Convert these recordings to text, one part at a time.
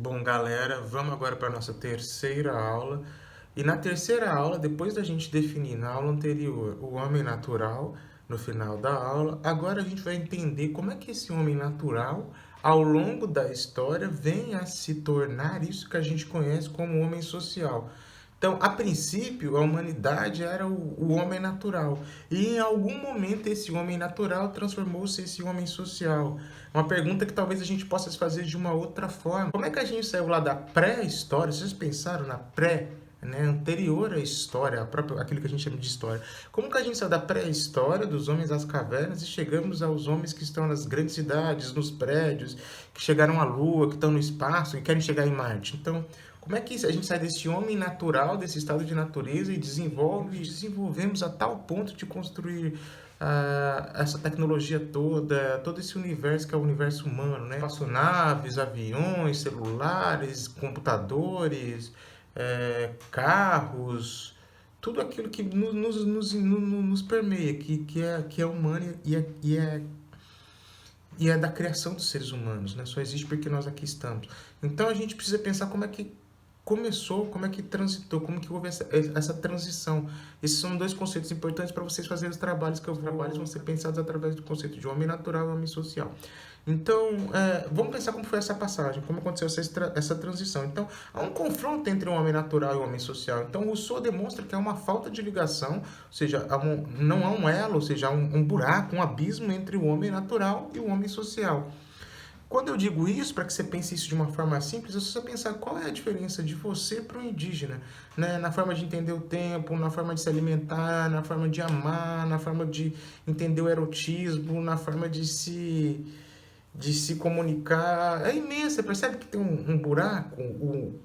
Bom, galera, vamos agora para a nossa terceira aula. E na terceira aula, depois da gente definir na aula anterior o homem natural, no final da aula, agora a gente vai entender como é que esse homem natural, ao longo da história, vem a se tornar isso que a gente conhece como homem social. Então, a princípio, a humanidade era o homem natural. E em algum momento esse homem natural transformou-se em esse homem social. Uma pergunta que talvez a gente possa se fazer de uma outra forma. Como é que a gente saiu lá da pré-história? Vocês pensaram na pré, né, anterior à história, aquilo que a gente chama de história. Como que a gente saiu da pré-história, dos homens às cavernas, e chegamos aos homens que estão nas grandes cidades, nos prédios, que chegaram à Lua, que estão no espaço, que querem chegar em Marte? Então, como é que a gente sai desse homem natural, desse estado de natureza, e desenvolvemos a tal ponto de construir essa tecnologia toda, todo esse universo que é o universo humano, né? Espaçonaves, aviões, celulares, computadores, carros, tudo aquilo que nos permeia, que é humano e é da criação dos seres humanos, né? Só existe porque nós aqui estamos. Então a gente precisa pensar como é que começou, como é que transitou, como que houve essa transição. Esses são dois conceitos importantes para vocês fazerem os trabalhos, que os trabalhos vão ser pensados através do conceito de homem natural e homem social. Então, vamos pensar como foi essa passagem, como aconteceu essa transição. Então, há um confronto entre o homem natural e o homem social. Então, Rousseau demonstra que há uma falta de ligação, ou seja, não há um elo, ou seja, há um buraco, um abismo entre o homem natural e o homem social. Quando eu digo isso, para que você pense isso de uma forma simples, é só pensar qual é a diferença de você para o indígena, né? Na forma de entender o tempo, na forma de se alimentar, na forma de amar, na forma de entender o erotismo, na forma de se comunicar. É imenso, você percebe que tem um buraco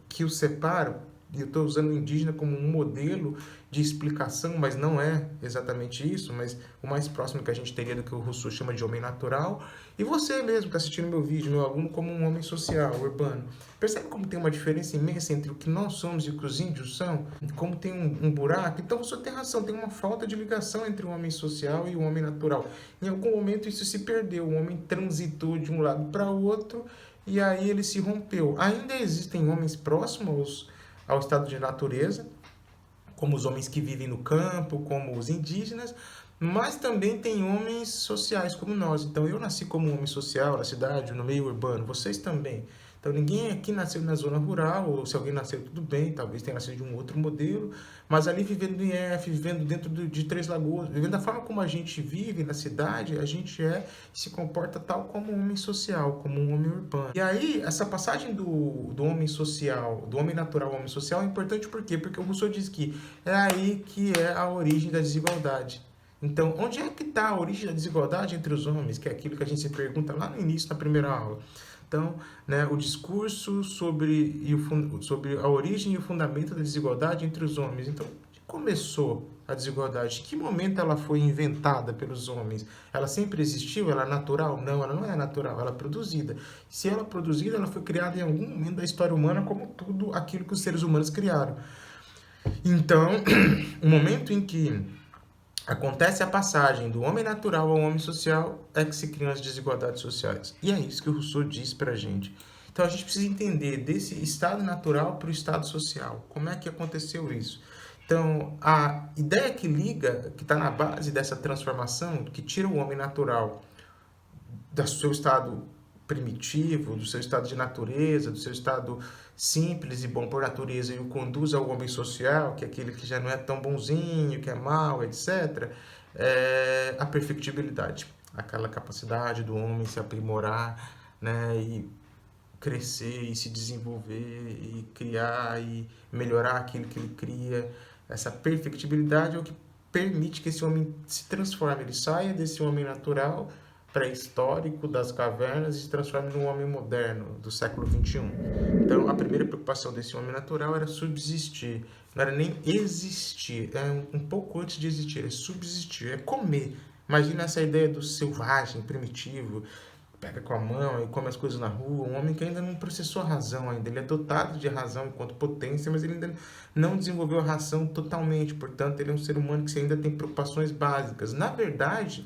que o separa, e eu estou usando o indígena como um modelo de explicação, mas não é exatamente isso, mas o mais próximo que a gente teria do que o Rousseau chama de homem natural, e você mesmo que está assistindo meu vídeo, meu aluno, como um homem social, urbano. Percebe como tem uma diferença imensa entre o que nós somos e o que os índios são? Como tem um buraco? Então você tem razão, tem uma falta de ligação entre o homem social e o homem natural. Em algum momento isso se perdeu, o homem transitou de um lado para o outro e aí ele se rompeu. Ainda existem homens próximos ao estado de natureza, como os homens que vivem no campo, como os indígenas, mas também tem homens sociais como nós. Então eu nasci como um homem social na cidade, no meio urbano, vocês também. Então ninguém aqui nasceu na zona rural, ou se alguém nasceu tudo bem, talvez tenha nascido de um outro modelo, mas ali vivendo em IF, vivendo dentro de Três Lagoas, vivendo da forma como a gente vive na cidade, a gente se comporta tal como um homem social, como um homem urbano. E aí, essa passagem do homem social, do homem natural ao homem social é importante por quê? Porque o Rousseau diz que é aí que é a origem da desigualdade. Então, onde é que está a origem da desigualdade entre os homens? Que é aquilo que a gente se pergunta lá no início, na primeira aula. Então, né, o discurso sobre a origem e o fundamento da desigualdade entre os homens. Então, onde começou a desigualdade? Em que momento ela foi inventada pelos homens? Ela sempre existiu? Ela é natural? Não, ela não é natural, ela é produzida. Se ela é produzida, ela foi criada em algum momento da história humana, como tudo aquilo que os seres humanos criaram. Então, o momento em que acontece a passagem do homem natural ao homem social é que se criam as desigualdades sociais. E é isso que o Rousseau diz para a gente. Então a gente precisa entender desse estado natural para o estado social. Como é que aconteceu isso? Então a ideia que liga, que está na base dessa transformação, que tira o homem natural do seu estado primitivo, do seu estado de natureza, do seu estado simples e bom por natureza e o conduz ao homem social, que é aquele que já não é tão bonzinho, que é mau, etc., é a perfectibilidade, aquela capacidade do homem se aprimorar, né, e crescer e se desenvolver e criar e melhorar aquilo que ele cria. Essa perfectibilidade é o que permite que esse homem se transforme, ele saia desse homem natural pré-histórico das cavernas e se transforme num homem moderno do século XXI. Então, a primeira preocupação desse homem natural era subsistir, não era nem existir, é um pouco antes de existir, é subsistir, é comer. Imagina essa ideia do selvagem, primitivo, pega com a mão e come as coisas na rua, um homem que ainda não processou a razão ainda, ele é dotado de razão enquanto potência, mas ele ainda não desenvolveu a razão totalmente, portanto ele é um ser humano que ainda tem preocupações básicas. Na verdade,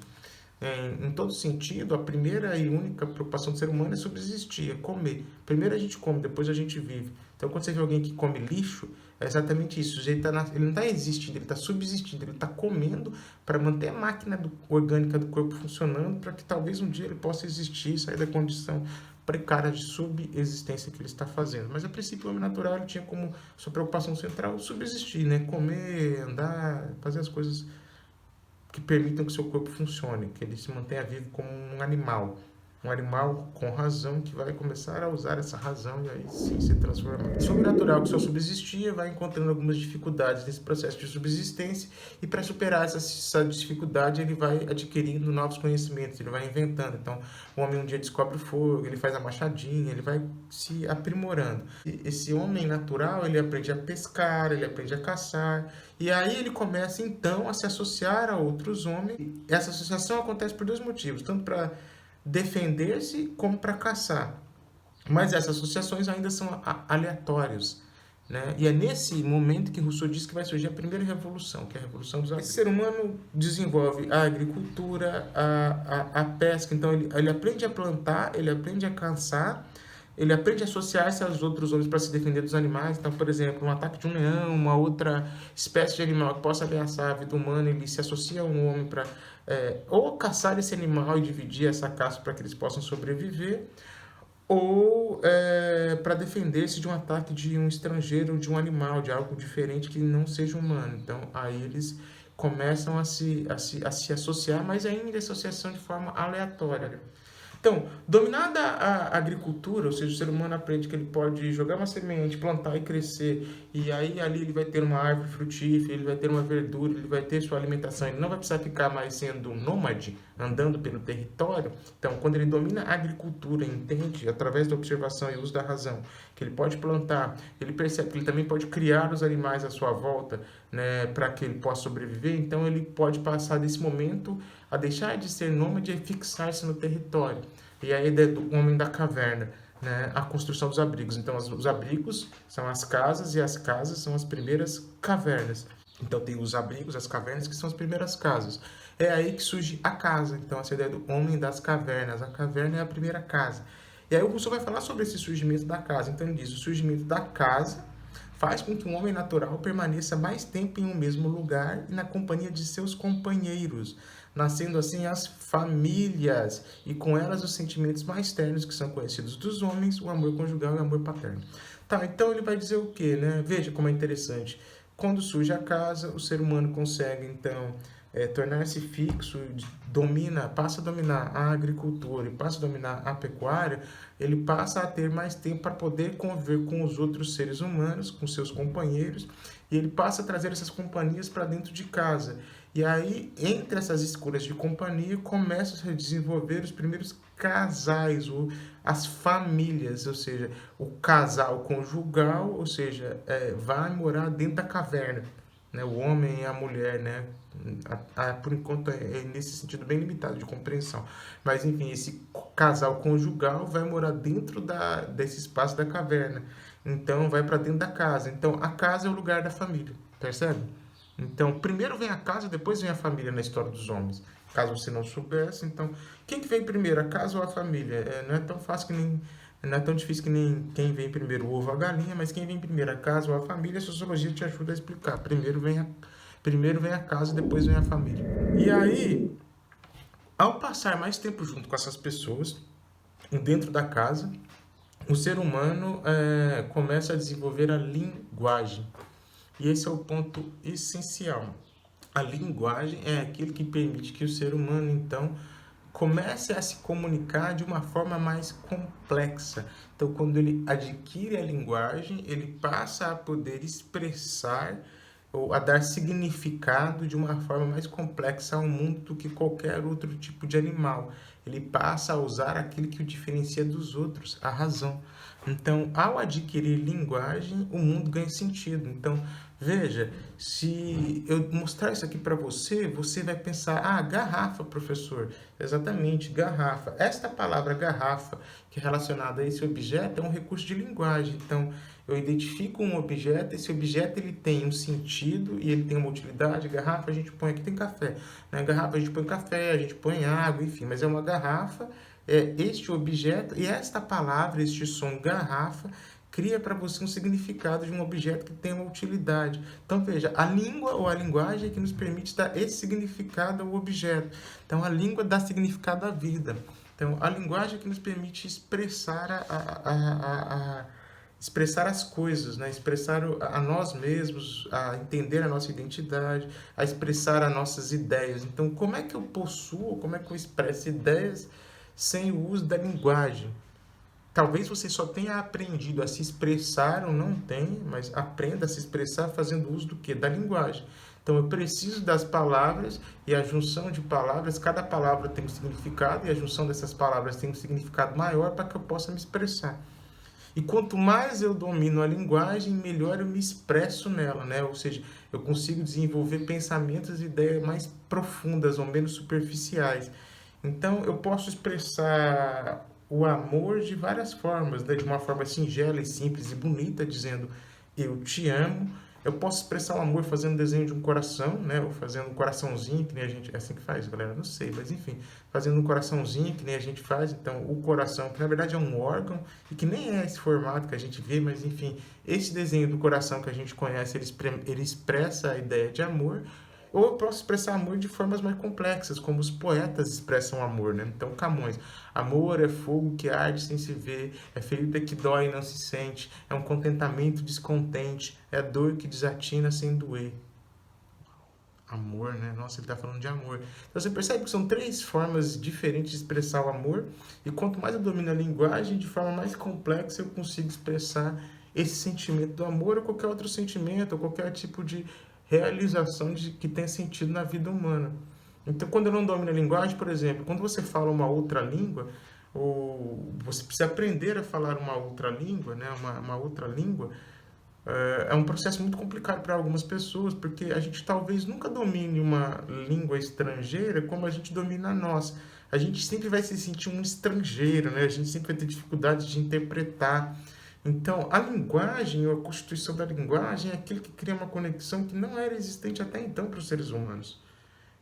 em todo sentido, a primeira e única preocupação do ser humano é subsistir, é comer. Primeiro a gente come, depois a gente vive. Então, quando você vê alguém que come lixo, é exatamente isso. O sujeito ele não está existindo, ele está subsistindo, ele está comendo para manter a máquina orgânica do corpo funcionando, para que talvez um dia ele possa existir, sair da condição precária de subexistência que ele está fazendo. Mas, a princípio, o homem natural ele tinha como sua preocupação central subsistir, né? Comer, andar, fazer as coisas que permitam que seu corpo funcione, que ele se mantenha vivo como um animal com razão que vai começar a usar essa razão e aí sim se transformar. O sobrenatural que só subsistia vai encontrando algumas dificuldades nesse processo de subsistência e para superar essa dificuldade ele vai adquirindo novos conhecimentos, ele vai inventando. Então o homem um dia descobre o fogo, ele faz a machadinha, ele vai se aprimorando. E esse homem natural ele aprende a pescar, ele aprende a caçar e aí ele começa então a se associar a outros homens. Essa associação acontece por dois motivos, tanto para defender-se como para caçar. Mas essas associações ainda são aleatórias. Né? E é nesse momento que Rousseau diz que vai surgir a primeira revolução, que é a revolução dos agrícolas. Esse ser humano desenvolve a agricultura, a pesca, então ele aprende a plantar, ele aprende a caçar, ele aprende a associar-se aos outros homens para se defender dos animais. Então, por exemplo, um ataque de um leão, uma outra espécie de animal que possa ameaçar a vida humana, ele se associa a um homem para ou caçar esse animal e dividir essa caça para que eles possam sobreviver, ou para defender-se de um ataque de um estrangeiro, de um animal, de algo diferente que não seja humano. Então, aí eles começam a se associar, mas ainda associação de forma aleatória. Então, dominada a agricultura, ou seja, o ser humano aprende que ele pode jogar uma semente, plantar e crescer, e aí ali ele vai ter uma árvore frutífera, ele vai ter uma verdura, ele vai ter sua alimentação, ele não vai precisar ficar mais sendo um nômade, andando pelo território. Então, quando ele domina a agricultura, entende, através da observação e uso da razão, que ele pode plantar, ele percebe que ele também pode criar os animais à sua volta, né, para que ele possa sobreviver, então ele pode passar desse momento a deixar de ser nômade e fixar-se no território. E a ideia do homem da caverna, né, a construção dos abrigos. Então, os abrigos são as casas e as casas são as primeiras cavernas. Então, tem os abrigos, as cavernas, que são as primeiras casas. É aí que surge a casa. Então, essa ideia do homem das cavernas. A caverna é a primeira casa. E aí o Rousseau vai falar sobre esse surgimento da casa. Então, ele diz, o surgimento da casa faz com que um homem natural permaneça mais tempo em um mesmo lugar e na companhia de seus companheiros, nascendo assim as famílias e com elas os sentimentos mais ternos que são conhecidos dos homens, o amor conjugal e o amor paterno. Tá, então ele vai dizer o quê, né? Veja como é interessante. Quando surge a casa, o ser humano consegue, então, tornar-se fixo, passa a dominar a agricultura e passa a dominar a pecuária, ele passa a ter mais tempo para poder conviver com os outros seres humanos, com seus companheiros, e ele passa a trazer essas companhias para dentro de casa. E aí, entre essas escolhas de companhia, começam a se desenvolver os primeiros casais, ou as famílias, ou seja, o casal conjugal, ou seja, vai morar dentro da caverna, né? O homem e a mulher, né? Por enquanto é nesse sentido bem limitado de compreensão. Mas enfim, esse casal conjugal vai morar dentro desse espaço da caverna. Então vai para dentro da casa. Então a casa é o lugar da família, percebe? Então primeiro vem a casa, depois vem a família na história dos homens. Caso você não soubesse, então quem que vem primeiro, a casa ou a família? Não é tão fácil que nem não é tão difícil que nem quem vem primeiro, o ovo ou a galinha, mas quem vem primeiro, a casa ou a família, a sociologia te ajuda a explicar. Primeiro vem a casa, depois vem a família. E aí, ao passar mais tempo junto com essas pessoas, dentro da casa, o ser humano começa a desenvolver a linguagem. E esse é o ponto essencial. A linguagem é aquilo que permite que o ser humano, então, comece a se comunicar de uma forma mais complexa. Então, quando ele adquire a linguagem, ele passa a poder expressar ou a dar significado de uma forma mais complexa ao mundo do que qualquer outro tipo de animal. Ele passa a usar aquilo que o diferencia dos outros, a razão. Então, ao adquirir linguagem, o mundo ganha sentido. Então, veja, se eu mostrar isso aqui para você, você vai pensar, garrafa, professor. Exatamente, garrafa. Esta palavra garrafa, que é relacionada a esse objeto, é um recurso de linguagem. Então, Eu identifico um objeto, esse objeto ele tem um sentido e ele tem uma utilidade. Garrafa a gente põe, aqui tem café, né? Garrafa a gente põe café, a gente põe água, enfim, mas é uma garrafa, é este objeto e esta palavra, este som garrafa, cria para você um significado de um objeto que tem uma utilidade. Então veja, a língua ou a linguagem é que nos permite dar esse significado ao objeto. Então a língua dá significado à vida. Então a linguagem é que nos permite expressar expressar as coisas, né? Expressar a nós mesmos, a entender a nossa identidade, a expressar as nossas ideias. Então, como é que eu possuo, como é que eu expresso ideias sem o uso da linguagem? Talvez você só tenha aprendido a se expressar ou não tenha, mas aprenda a se expressar fazendo uso do quê? Da linguagem. Então, eu preciso das palavras e a junção de palavras, cada palavra tem um significado e a junção dessas palavras tem um significado maior para que eu possa me expressar. E quanto mais eu domino a linguagem, melhor eu me expresso nela, né? Ou seja, eu consigo desenvolver pensamentos e ideias mais profundas ou menos superficiais. Então, eu posso expressar o amor de várias formas, né? De uma forma singela e simples e bonita, dizendo eu te amo. Eu posso expressar o amor fazendo desenho de um coração, né? Ou fazendo um coraçãozinho, que nem a gente... É assim que faz, galera? Não sei, mas enfim. Fazendo um coraçãozinho, que nem a gente faz. Então, o coração, que na verdade é um órgão, e que nem é esse formato que a gente vê, mas enfim. Esse desenho do coração que a gente conhece, ele expressa a ideia de amor. Ou eu posso expressar amor de formas mais complexas, como os poetas expressam amor, né? Então, Camões. Amor é fogo que arde sem se ver, é ferida que dói e não se sente, é um contentamento descontente, é dor que desatina sem doer. Amor, né? Nossa, ele está falando de amor. Então, você percebe que são três formas diferentes de expressar o amor, e quanto mais eu domino a linguagem, de forma mais complexa eu consigo expressar esse sentimento do amor ou qualquer outro sentimento, ou qualquer tipo de realização que tenha sentido na vida humana. Então, quando eu não domino a linguagem, por exemplo, quando você fala uma outra língua, ou você precisa aprender a falar uma outra língua, né? Uma outra língua, é um processo muito complicado para algumas pessoas, porque a gente talvez nunca domine uma língua estrangeira como a gente domina a nossa. A gente sempre vai se sentir um estrangeiro, né? A gente sempre vai ter dificuldade de interpretar. Então, a linguagem, ou a constituição da linguagem, é aquilo que cria uma conexão que não era existente até então para os seres humanos.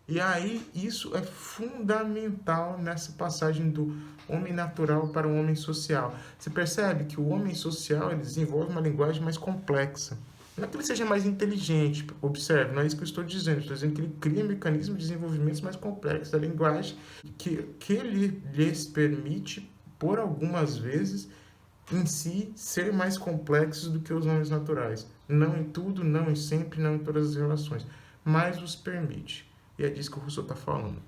E aí, isso é fundamental nessa passagem do homem natural para o homem social. Você percebe que o homem social ele desenvolve uma linguagem mais complexa. Não é que ele seja mais inteligente, observe, não é isso que eu estou dizendo. Estou dizendo que ele cria mecanismos de desenvolvimento mais complexos da linguagem que ele lhes permite, por algumas vezes, em si, ser mais complexos do que os homens naturais. Não em tudo, não em sempre, não em todas as relações, mas os permite. E é disso que o Rousseau está falando.